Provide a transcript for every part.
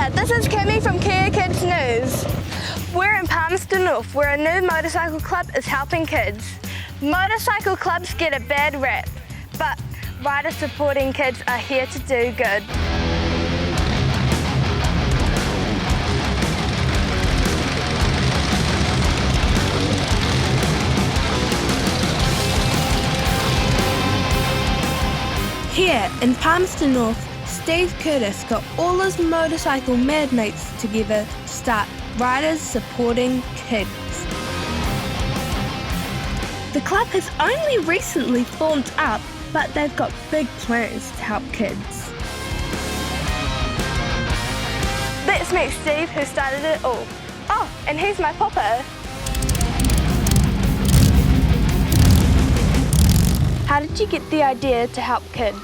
Hiya, this is Kimmy from Kea Kids News. We're in Palmerston North, where a new motorcycle club is helping kids. Motorcycle clubs get a bad rap, but riders supporting kids are here to do good. Here in Palmerston North, Steve Curtis got all his motorcycle mad mates together to start Riders Supporting Kids. The club has only recently formed up, but they've got big plans to help kids. Let's meet Steve, who started it all. Oh, and here's my papa. How did you get the idea to help kids?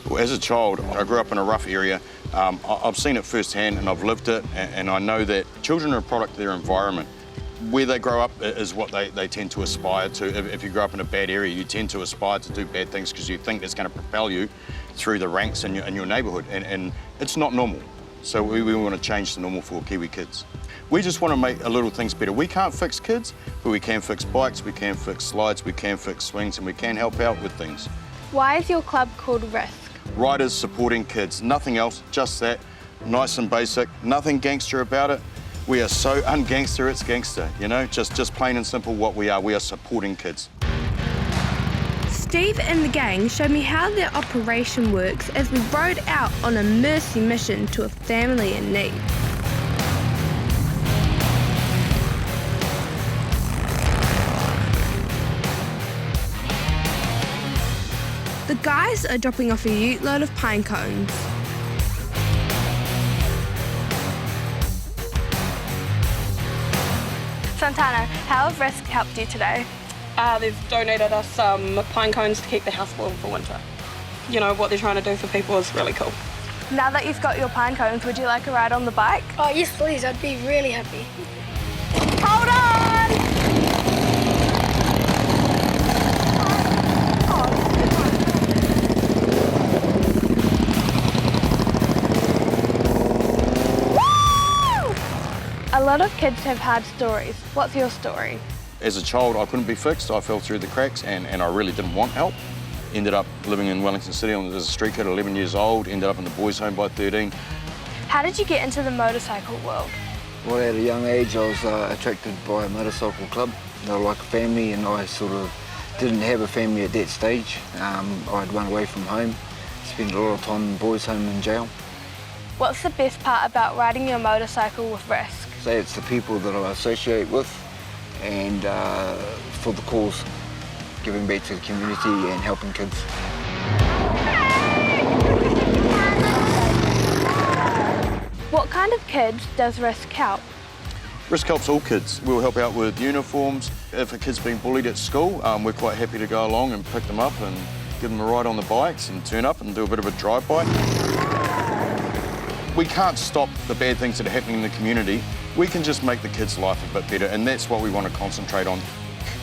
Well, as a child, I grew up in a rough area. I've seen it firsthand and I've lived it, and I know that children are a product of their environment. Where they grow up is what they tend to aspire to. If you grow up in a bad area, you tend to aspire to do bad things because you think it's going to propel you through the ranks in your neighbourhood, and it's not normal. So we want to change the normal for Kiwi kids. We just want to make a little things better. We can't fix kids, but we can fix bikes, we can fix slides, we can fix swings, and we can help out with things. Why is your club called Risk? Riders Supporting Kids, nothing else, just that. Nice and basic, nothing gangster about it. We are so ungangster, it's gangster, you know? Just plain and simple what we are supporting kids. Steve and the gang showed me how their operation works as we rode out on a mercy mission to a family in need. The guys are dropping off a ute load of pine cones. Santana, how have Risk helped you today? They've donated us some pine cones to keep the house warm for winter. You know, what they're trying to do for people is really cool. Now that you've got your pine cones, would you like a ride on the bike? Oh, yes, please. I'd be really happy. Hold on! A lot of kids have hard stories. What's your story? As a child, I couldn't be fixed. I fell through the cracks and I really didn't want help. Ended up living in Wellington City as a street kid at 11 years old, ended up in the boys' home by 13. How did you get into the motorcycle world? Well, at a young age, I was attracted by a motorcycle club. They were like a family, and I sort of didn't have a family at that stage. I'd run away from home, spent a lot of time in boys' home and jail. What's the best part about riding your motorcycle with Risk? So it's the people that I associate with, and for the cause, giving back to the community and helping kids. What kind of kids does Risk help? Risk helps all kids. We'll help out with uniforms. If a kid's being bullied at school, we're quite happy to go along and pick them up and give them a ride on the bikes and turn up and do a bit of a drive-by. We can't stop the bad things that are happening in the community. We can just make the kids' life a bit better, and that's what we want to concentrate on.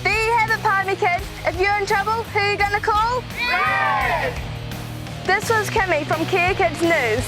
There you have it, Palmy kids. If you're in trouble, who are you going to call? Risk! This was Kimmy from Kea Kids News.